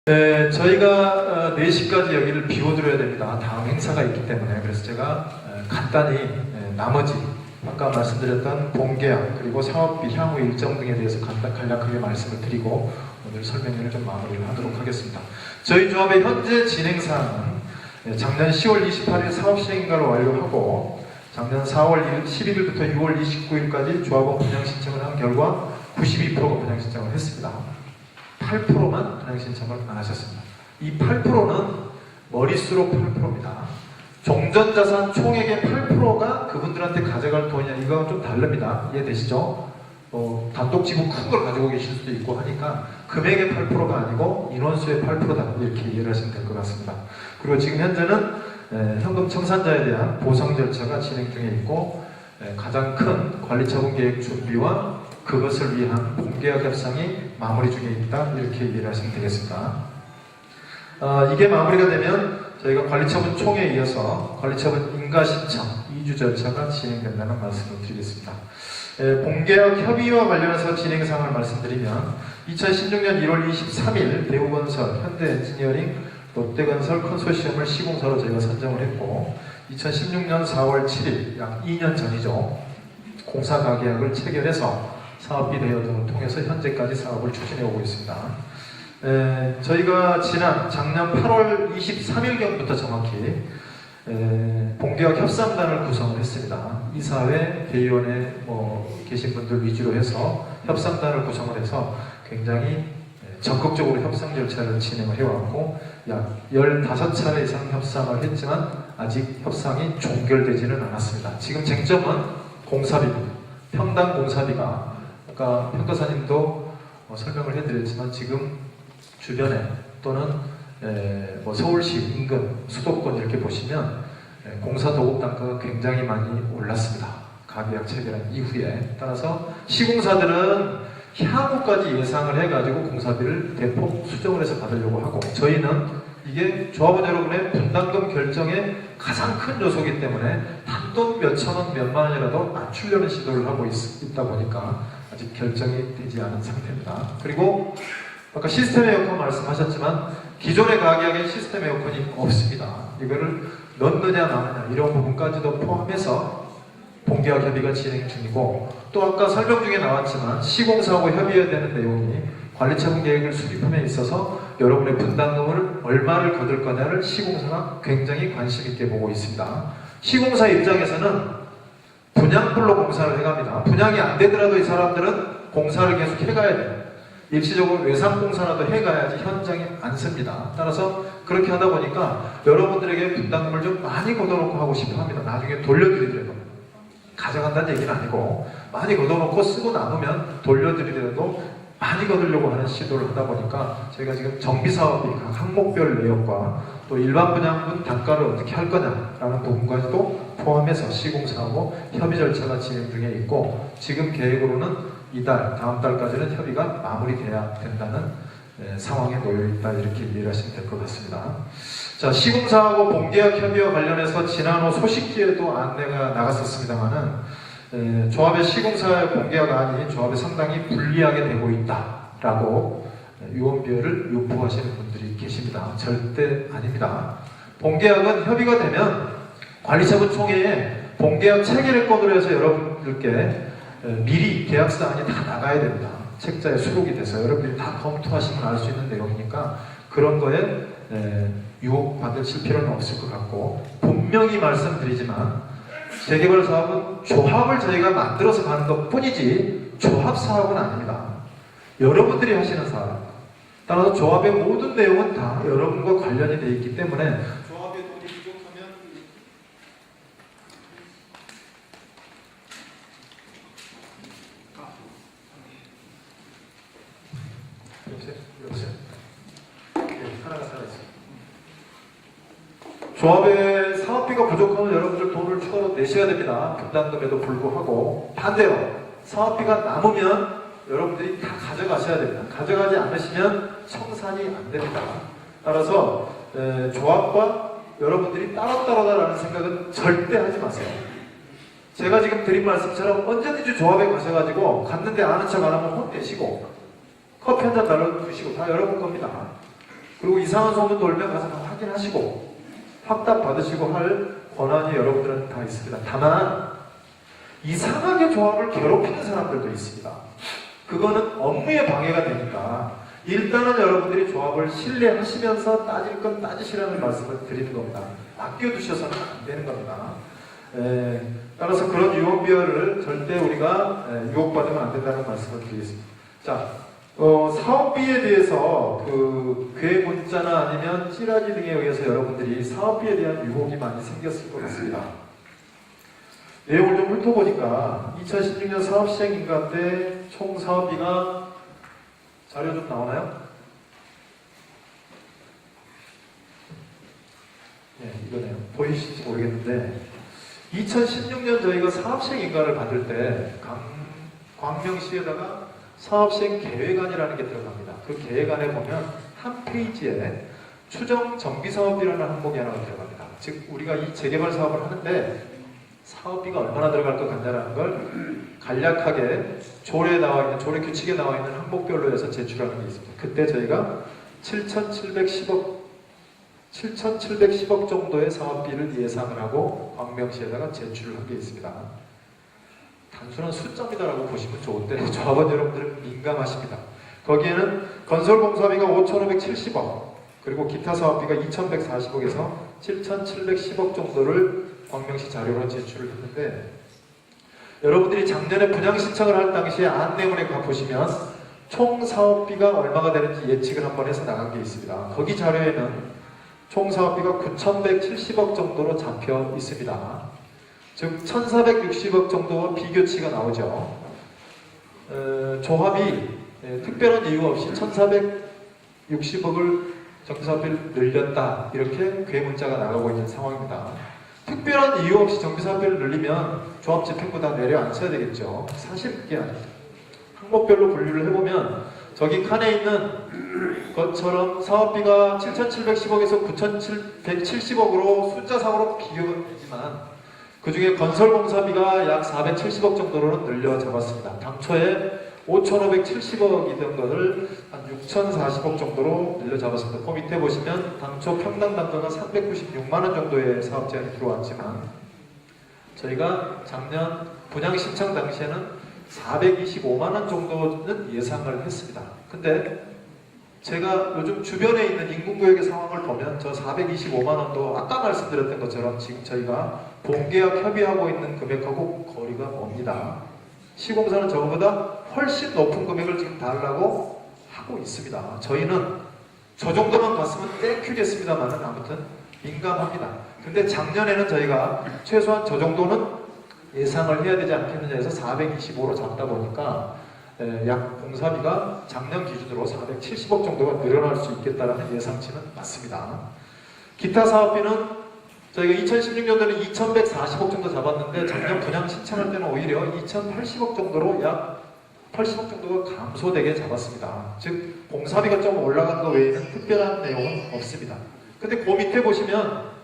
네, 저희가 4시까지 여기를 비워드려야 됩니다. 다음 행사가 있기 때문에. 그래서 제가 간단히 나머지 아까 말씀드렸던 본계약 그리고 사업비 향후 일정 등에 대해서 간략하게 말씀을 드리고 오늘 설명회를 좀 마무리를 하도록 하겠습니다. 저희 조합의 현재 진행사항은 작년 10월 28일 사업시행인가를 완료하고 작년 4월 11일부터 6월 29일까지 조합원 분양 신청을 한 결과 92%가 분양 신청을 했습니다. 8%만 분양 신청을 안 하셨습니다. 이 8%는 머릿수로 8%입니다. 종전자산 총액의 8%가 그분들한테 가져갈 돈이냐, 이거 좀 다릅니다. 이해되시죠? 단독지분 큰 걸 가지고 계실 수도 있고 하니까 금액의 8%가 아니고 인원수의 8%다, 이렇게 이해를 하시면 될 것 같습니다. 그리고 지금 현재는 현금 청산자에 대한 보상 절차가 진행 중에 있고 가장 큰 관리처분 계획 준비와 그것을 위한 본계약 협상이 마무리 중에 있다, 이렇게 이해를 하시면 되겠습니다. 이게 마무리가 되면 저희가 관리처분 총에 이어서 관리처분 인가신청 2주 절차가 진행된다는 말씀을 드리겠습니다. 본계약 협의와 관련해서 진행사항을 말씀드리면 2016년 1월 23일 대우건설, 현대엔지니어링, 롯데건설 컨소시엄을 시공사로 저희가 선정을 했고 2016년 4월 7일, 약 2년 전이죠. 공사가계약을 체결해서 사업비 대여 등을 통해서 현재까지 사업을 추진해 오고 있습니다. 저희가 작년 8월 23일경부터 정확히 본계약 협상단을 구성을 했습니다. 이사회, 대의원에 계신 분들 위주로 해서 협상단을 구성을 해서 굉장히 적극적으로 협상 절차를 진행을 해왔고 약 15차례 이상 협상을 했지만 아직 협상이 종결되지는 않았습니다. 지금 쟁점은 공사비입니다. 평당 공사비가 아까 평가사님도 설명을 해드렸지만 지금 주변에 또는 서울시 인근, 수도권 이렇게 보시면 공사 도급 단가가 굉장히 많이 올랐습니다. 가계약 체결한 이후에. 따라서 시공사들은 향후까지 예상을 해가지고 공사비를 대폭 수정을 해서 받으려고 하고 저희는 이게 조합원 여러분의 분담금 결정의 가장 큰 요소이기 때문에 단돈 몇천원, 몇만 원이라도 낮추려는 시도를 하고 있다 보니까 아직 결정이 되지 않은 상태입니다. 그리고 아까 시스템 에어컨 말씀하셨지만 기존의 가계약에 시스템 에어컨이 없습니다. 이거를 넣느냐 마느냐 이런 부분까지도 포함해서 본계약 협의가 진행 중이고 또 아까 설명 중에 나왔지만 시공사하고 협의해야 되는 내용이 관리처분 계획을 수립함에 있어서 여러분의 분담금을 얼마를 거둘 거냐를 시공사가 굉장히 관심 있게 보고 있습니다. 시공사 입장에서는 분양불로 공사를 해갑니다. 분양이 안 되더라도 이 사람들은 공사를 계속 해가야 돼요. 일시적으로 외상공사라도 해가야지 현장에 안 씁니다. 따라서 그렇게 하다 보니까 여러분들에게 분담금을 좀 많이 걷어놓고 하고 싶어 합니다. 나중에 돌려드리더라도 가져간다는 얘기는 아니고 많이 걷어놓고 쓰고 남으면 돌려드리더라도 많이 거두려고 하는 시도를 하다 보니까 저희가 지금 정비사업이 각 항목별 내역과 또 일반 분양분 단가를 어떻게 할 거냐라는 부분까지도 포함해서 시공사하고 협의 절차가 진행 중에 있고 지금 계획으로는 이달, 다음 달까지는 협의가 마무리돼야 된다는 상황에 놓여 있다, 이렇게 이해를 하시면 될 것 같습니다. 자, 시공사하고 본계약 협의와 관련해서 지난 후 소식지에도 안내가 나갔었습니다만은 조합의 시공사의 본계약안이 조합에 상당히 불리하게 되고 있다라고 유언비어를 유포하시는 분들이 계십니다. 절대 아닙니다. 본계약은 협의가 되면 관리처분 총회에 본계약 체결권으로 해서 여러분들께 미리 계약사안이 다 나가야 됩니다. 책자에 수록이 돼서 여러분들이 다 검토하시면 알 수 있는 내용이니까 그런 거에 유혹받으실 필요는 없을 것 같고 분명히 말씀드리지만 재개발 사업은 조합을 저희가 만들어서 가는 것 뿐이지 조합 사업은 아닙니다. 여러분들이 하시는 사업. 따라서 조합의 모든 내용은 다 여러분과 관련이 되어 있기 때문에 조합의 돈이 부족하면 여보세요? 하나가 살아있어요. 조합의 사업비가 부족하면 여러분들 돈을 추가로 내셔야 됩니다. 분담금에도 불구하고 반대로 사업비가 남으면 여러분들이 다 가져가셔야 됩니다. 가져가지 않으시면 청산이 안 됩니다. 따라서 조합과 여러분들이 따로따로다라는 생각은 절대 하지 마세요. 제가 지금 드린 말씀처럼 언제든지 조합에 가셔가지고 갔는데 아는 척 안 하면 혼내시고 커피 한 잔 달라주시고 다 여러분 겁니다. 그리고 이상한 소문 돌면 가서 확인하시고 확답 받으시고 할 권한이 여러분들은 다 있습니다. 다만 이상하게 조합을 괴롭히는 사람들도 있습니다. 그거는 업무에 방해가 되니까 일단은 여러분들이 조합을 신뢰하시면서 따질 건 따지시라는 말씀을 드리는 겁니다. 맡겨두셔서는 안 되는 겁니다. 따라서 그런 유언비어를 절대 우리가 유혹받으면 안 된다는 말씀을 드리겠습니다. 자, 사업비에 대해서 그 괴 문자나 아니면 찌라기 등에 의해서 여러분들이 사업비에 대한 유혹이 많이 생겼을 것 같습니다. 내용을 좀 훑어보니까 2016년 사업시행 인가 때 총 사업비가 자료 좀 나오나요? 네, 이거네요. 보이실지 모르겠는데 2016년 저희가 사업시행 인가를 받을 때 광명시에다가 사업시행 계획안이라는 게 들어갑니다. 그 계획안에 보면 한 페이지에 추정 정비사업비라는 항목이 하나가 들어갑니다. 즉 우리가 이 재개발 사업을 하는데 사업비가 얼마나 들어갈 것 같냐라는 걸 간략하게 조례에 나와 있는, 조례 규칙에 나와 있는 항목별로 해서 제출하는 게 있습니다. 그때 저희가 7,710억 정도의 사업비를 예상을 하고 광명시에다가 제출을 한 게 있습니다. 단순한 숫자입니다라고 보시면 좋은데 조합원 여러분들은 민감하십니다. 거기에는 건설공사비가 5,570억 그리고 기타 사업비가 2,140억에서 7,710억 정도를 광명시 자료로 제출을 했는데 여러분들이 작년에 분양 신청을 할 당시에 안내문에 가보시면 총 사업비가 얼마가 되는지 예측을 한번 해서 나간 게 있습니다. 거기 자료에는 총 사업비가 9,170억 정도로 잡혀 있습니다. 즉 1,460억 정도와 비교치가 나오죠. 조합이 특별한 이유 없이 1,460억을 정비사업비를 늘렸다 이렇게 괴문자가 나가고 있는 상황입니다. 특별한 이유 없이 정비사업비를 늘리면 조합 집행부 다 내려앉혀야 되겠죠. 사실 그게 아닙니다. 항목별로 분류를 해보면 저기 칸에 있는 것처럼 사업비가 7,710억에서 9,170억으로 숫자상으로 비교가 되지만 그 중에 건설공사비가 약 470억 정도로는 늘려 잡았습니다. 당초에 5,570억이던 것을 한 6,040억 정도로 늘려 잡았습니다. 그 밑에 보시면 당초 평당 단가가 396만원 정도의 사업 제한이 들어왔지만 저희가 작년 분양 신청 당시에는 425만원 정도는 예상을 했습니다. 근데 제가 요즘 주변에 있는 인근구역의 상황을 보면 저 425만원도 아까 말씀드렸던 것처럼 지금 저희가 본계약 협의하고 있는 금액하고 거리가 멉니다. 시공사는 저보다 훨씬 높은 금액을 지금 달라고 하고 있습니다. 저희는 저 정도만 갔으면 땡큐겠습니다만은 아무튼 민감합니다. 근데 작년에는 저희가 최소한 저 정도는 예상을 해야 되지 않겠느냐 해서 425로 잡다 보니까 약 공사비가 작년 기준으로 470억 정도가 늘어날 수 있겠다는 예상치는 맞습니다. 기타 사업비는 저희가 2016년도에는 2,140억 정도 잡았는데 작년 분양 신청할 때는 오히려 2,080억 정도로 약 80억 정도가 감소되게 잡았습니다. 즉 공사비가 좀 올라간 것 외에는 특별한 내용은 없습니다. 근데 그 밑에 보시면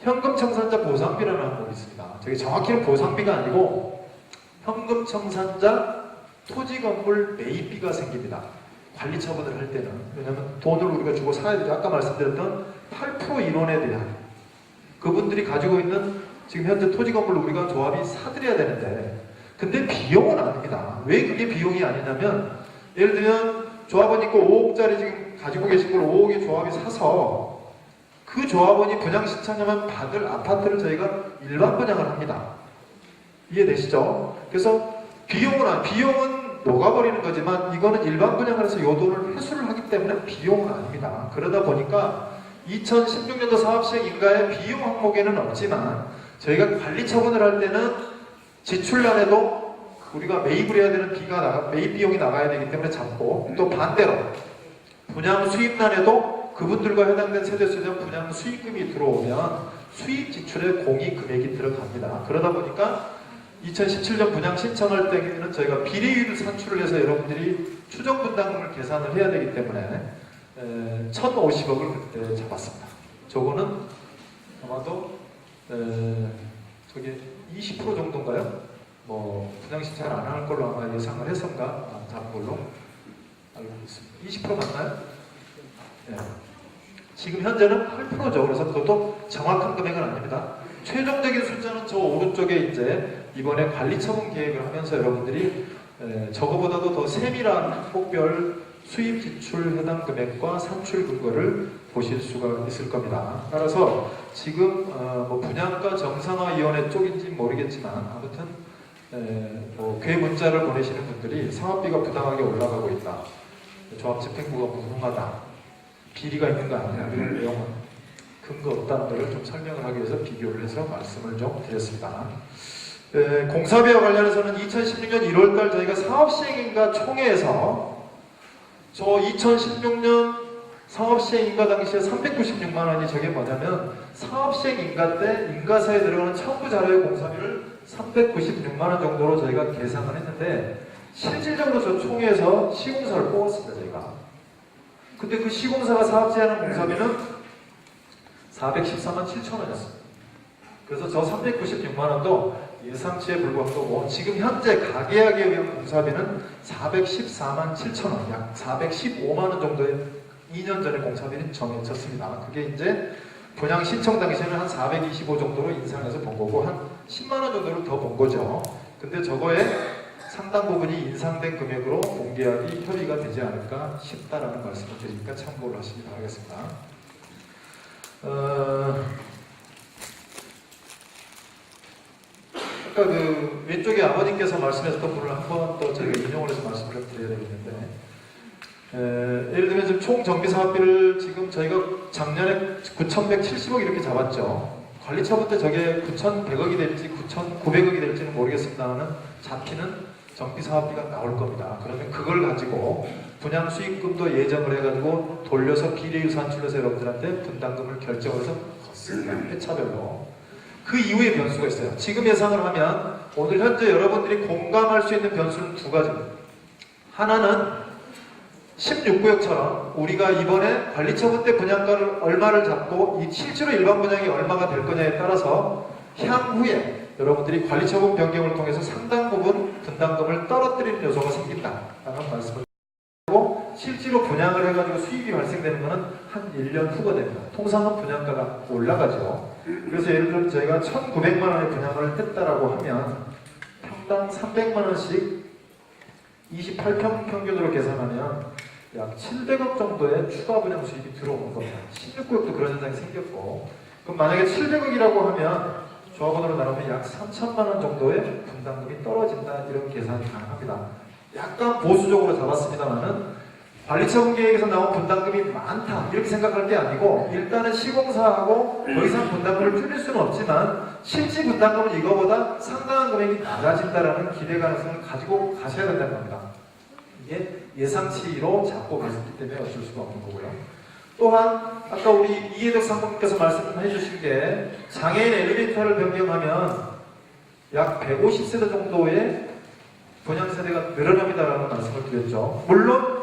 현금 청산자 보상비라는 항목이 있습니다. 저게 정확히는 보상비가 아니고 현금 청산자 토지 건물 매입비가 생깁니다. 관리 처분을 할 때는. 왜냐하면 돈을 우리가 주고 사야 되죠. 아까 말씀드렸던 8% 인원에 대한 그분들이 가지고 있는 지금 현재 토지 건물을 우리가 조합이 사드려야 되는데 근데 비용은 아닙니다. 왜 그게 비용이 아니냐면 예를 들면 조합원 있고 5억짜리 지금 가지고 계신 걸 5억의 조합이 사서 그 조합원이 분양 신청하면 받을 아파트를 저희가 일반 분양을 합니다. 이해되시죠? 그래서 비용은 녹아버리는 거지만 이거는 일반 분양을 해서 이 돈을 회수를 하기 때문에 비용은 아닙니다. 그러다 보니까 2016년도 사업시행 인가의 비용 항목에는 없지만 저희가 관리 처분을 할 때는 지출란에도 우리가 매입을 해야 되는 매입 비용이 나가야 되기 때문에 잡고 또 반대로 분양 수입란에도 그분들과 해당된 세대수령 분양 수익금이 들어오면 수입 지출에 공이 금액이 들어갑니다. 그러다 보니까 2017년 분양 신청할 때는 저희가 비례율을 산출을 해서 여러분들이 추정 분담금을 계산을 해야 되기 때문에 1,050억을 그때 잡았습니다. 저거는 아마도 저게 20% 정도인가요? 뭐 분양 신청을 안 할 걸로 아마 예상을 해서인가 잡은 걸로 알고 있습니다. 20% 맞나요? 네. 지금 현재는 8%죠. 그래서 그것도 정확한 금액은 아닙니다. 최종적인 숫자는 저 오른쪽에 이제 이번에 관리처분 계획을 하면서 여러분들이 저거보다도 더 세밀한 폭별 수입 지출 해당 금액과 산출 근거를 보실 수가 있을 겁니다. 따라서 지금 뭐 분양가 정상화위원회 쪽인지 모르겠지만 아무튼 그 문자를 보내시는 분들이 사업비가 부당하게 올라가고 있다. 조합집행부가 무능하다. 비리가 있는 거 아니냐. 이런 내용은 근거 없다는 것을 좀 설명을 하기 위해서 비교를 해서 말씀을 좀 드렸습니다. 공사비와 관련해서는 2016년 1월달 저희가 사업시행인가 총회에서 저 2016년 사업시행인가 당시에 396만 원이 저게 뭐냐면 사업시행인가 때 인가사에 들어가는 첨부 자료의 공사비를 396만 원 정도로 저희가 계산을 했는데 실질적으로 저 총회에서 시공사를 뽑았습니다. 저희가. 근데 그 시공사가 사업제하는 공사비는 414만 7천 원이었습니다. 그래서 저 396만 원도 예상치에 불과한 거고 지금 현재 가계약에 의한 공사비는 414만 7천 원, 약 415만 원 정도의 2년 전에 공사비는 정해졌습니다. 그게 이제 분양 신청 당시에는 한 425 정도로 인상해서 본 거고 한 10만 원 정도를 더 본 거죠. 근데 저거에 상당 부분이 인상된 금액으로 공계약이 협의가 되지 않을까 싶다라는 말씀을 드리니까 참고를 하시기 바라겠습니다. 아까 그 왼쪽에 아버님께서 말씀하셨던 분을 한 번 더 제가 인용을 해서 말씀을 드려야 되겠는데 예를 들면 지금 총 정비 사업비를 지금 저희가 작년에 9,170억 이렇게 잡았죠. 관리처분 때 저게 9,100억이 될지 9,900억이 될지는 모르겠습니다만 잡히는 정비 사업비가 나올 겁니다. 그러면 그걸 가지고 분양 수익금도 예정을 해가지고 돌려서 비례율 산출해서 여러분들한테 분담금을 결정을 해서 걷습니다. 회차별로. 그 이후에 변수가 있어요. 지금 예상을 하면 오늘 현재 여러분들이 공감할 수 있는 변수는 두 가지입니다. 하나는 16구역처럼 우리가 이번에 관리처분 때 분양가를 얼마를 잡고 이 실제로 일반 분양이 얼마가 될 거냐에 따라서 향후에 여러분들이 관리처분 변경을 통해서 상당 부분 분담금을 떨어뜨리는 요소가 생긴다라는 말씀을 하고 실제로 분양을 해가지고 수익이 발생되는 것은 한 1년 후가 됩니다. 통상은 분양가가 올라가죠. 그래서 예를 들어 저희가 1,900만 원의 분양을 했다라고 하면 평당 300만 원씩 28평 평균으로 계산하면 약 700억 정도의 추가 분양 수익이 들어오는 겁니다. 16구역도 그런 현상이 생겼고 그럼 만약에 700억이라고 하면 조합원으로 나누면 약 3천만 원 정도의 분담금이 떨어진다 이런 계산이 가능합니다. 약간 보수적으로 잡았습니다만은 관리처분 계획에서 나온 분담금이 많다 이렇게 생각할 게 아니고 일단은 시공사하고 더 이상 분담금을 줄일 수는 없지만 실질 분담금은 이거보다 상당한 금액이 낮아진다라는 기대 가능성을 가지고 가셔야 된다는 겁니다. 이게 예상치로 잡고 갔기 때문에 어쩔 수가 없는 거고요. 또한 아까 우리 이해덕 상무님께서 말씀해 주신 게 장애인 엘리베이터를 변경하면 약 150세대 정도의 분양세대가 늘어납니다라는 말씀을 드렸죠. 물론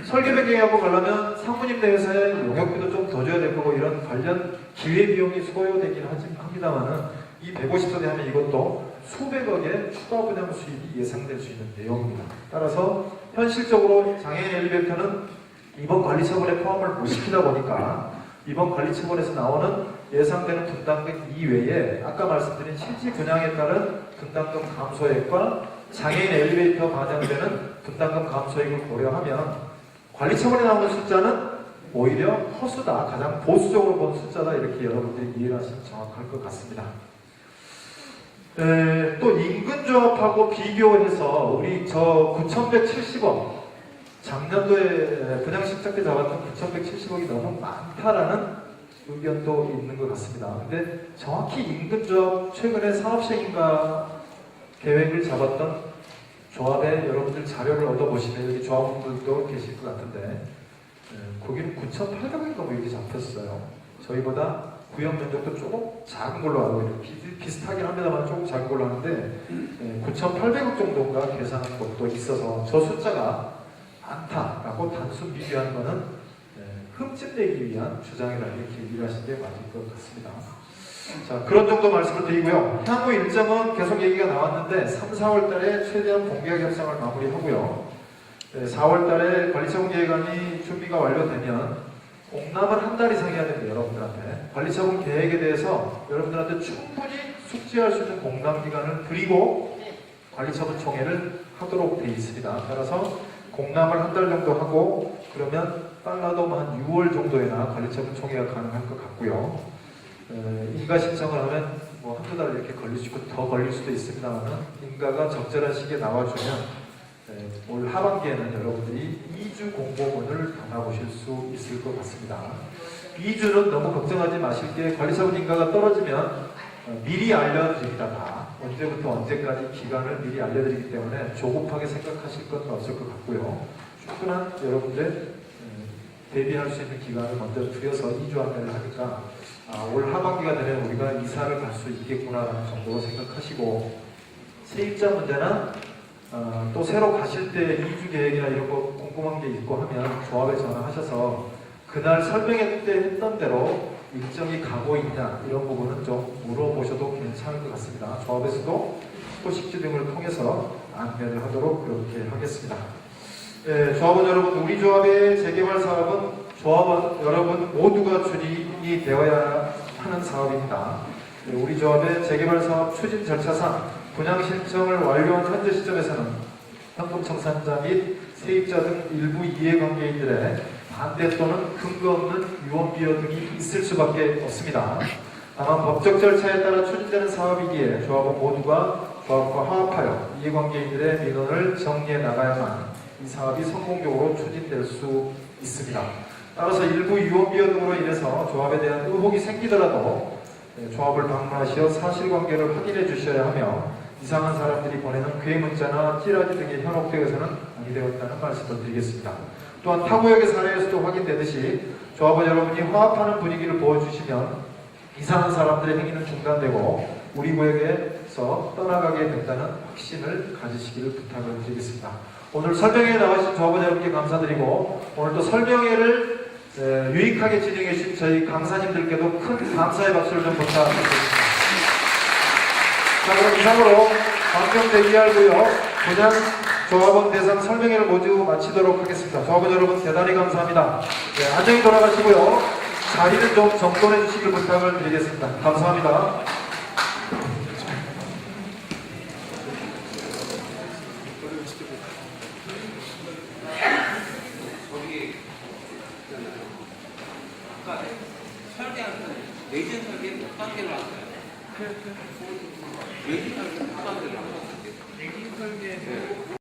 설계 변경하고 가려면 상무님 내에서의 용역비도 좀 더 줘야 될 거고 이런 관련 기회비용이 소요되긴 합니다만은 이 150세대 하면 이것도 수백억의 추가 분양 수입이 예상될 수 있는 내용입니다. 따라서 현실적으로 장애인 엘리베이터는 이번 관리처분에 포함을 못 시키다 보니까 이번 관리처분에서 나오는 예상되는 분담금 이외에 아까 말씀드린 실지 분양에 따른 분담금 감소액과 장애인 엘리베이터 반영되는 분담금 감소액을 고려하면 관리처분에 나오는 숫자는 오히려 허수다, 가장 보수적으로 본 숫자다 이렇게 여러분들이 이해를 하시면 정확할 것 같습니다. 또 인근조합하고 비교해서 우리 저 9,170억 작년도에 분양 신청 때 잡았던 9,170억이 너무 많다라는 의견도 있는 것 같습니다. 근데 정확히 인근조합 최근에 사업시행인가 계획을 잡았던 조합에 여러분들 자료를 얻어보시면 여기 조합원들도 계실 것 같은데 거기는 9,800억인가 뭐 이렇게 잡혔어요. 저희보다 구역 면적도 조금 작은 걸로 알고 있는 비슷하긴 합니다만 조금 작은 걸로 하는데 9,800억 정도가 계산한 것도 있어서 저 숫자가 많다라고 단순 비교하는 것은 흠집내기 위한 주장이라는 이렇게 이해하시는 게 맞을 것 같습니다. 자, 그런 정도 말씀을 드리고요. 향후 일정은 계속 얘기가 나왔는데 3, 4월 달에 최대한 공개학 협상을 마무리하고요. 4월 달에 관리처분 계획안이 준비가 완료되면 공람을 한 달 이상 해야 됩니다. 여러분들한테. 관리처분 계획에 대해서 여러분들한테 충분히 숙지할 수 있는 공람 기간을 드리고 관리처분 총회를 하도록 되어 있습니다. 따라서 공람을 한 달 정도 하고 그러면 빨라도 한 6월 정도에나 관리처분 총회가 가능할 것 같고요. 인가 신청을 하면 뭐 한두 달 이렇게 걸릴 수 있고 더 걸릴 수도 있습니다만 인가가 적절한 시기에 나와주면 올 하반기에는 여러분들이 2주 공고문을 받아보실 수 있을 것 같습니다. 2주는 너무 걱정하지 마실 게 관리처분 인가가 떨어지면 미리 알려드립니다. 다. 언제부터 언제까지 기간을 미리 알려드리기 때문에 조급하게 생각하실 건 없을 것 같고요. 충분한 여러분들 대비할 수 있는 기간을 먼저 들여서 2주 안내를 하니까 올 하반기가 되면 우리가 이사를 갈 수 있겠구나라는 정도로 생각하시고 세입자 문제는 또 새로 가실 때 2주 계획이나 이런 거 궁금한 게 있고 하면 조합에 전화하셔서 그날 설명회 때 했던 대로 일정이 가고 있냐 이런 부분은 좀 물어보셔도 괜찮을 것 같습니다. 조합에서도 소식지 등을 통해서 안내를 하도록 그렇게 하겠습니다. 조합원 여러분, 우리 조합의 재개발 사업은 조합원 여러분 모두가 추진이 되어야 하는 사업입니다. 우리 조합의 재개발 사업 추진 절차상 분양 신청을 완료한 현재 시점에서는 현금청산자 및 세입자 등 일부 이해관계인들의 반대 또는 근거 없는 유언비어 등이 있을 수밖에 없습니다. 다만 법적 절차에 따라 추진되는 사업이기에 조합원 모두가 조합과 화합하여 이해관계인들의 민원을 정리해 나가야만 이 사업이 성공적으로 추진될 수 있습니다. 따라서 일부 유언비어 등으로 인해서 조합에 대한 의혹이 생기더라도 조합을 방문하시어 사실관계를 확인해 주셔야 하며 이상한 사람들이 보내는 괴 문자나 찌라시 등에 현혹되어서는 아니 되었다는 말씀을 드리겠습니다. 또한 타구역의 사례에서도 확인되듯이 조합원 여러분이 화합하는 분위기를 보여주시면 이상한 사람들의 행위는 중단되고 우리 구역에서 떠나가게 된다는 확신을 가지시기를 부탁을 드리겠습니다. 오늘 설명회에 나와주신 조합원 여러분께 감사드리고 오늘 또 설명회를 유익하게 진행해 주신 저희 강사님들께도 큰 감사의 박수를 좀 부탁드립니다. 자, 그럼 이상으로 광명 대기할고요 분양 조합원 대상 설명회를 모두 마치도록 하겠습니다. 조합원 여러분 대단히 감사합니다. 안녕히 돌아가시고요. 자리를 좀 정돈해 주시길 부탁을 드리겠습니다. 감사합니다. 내진 설계 몇 단계로 할까요? 내진 설계 몇 단계로 할까요? 내진 설계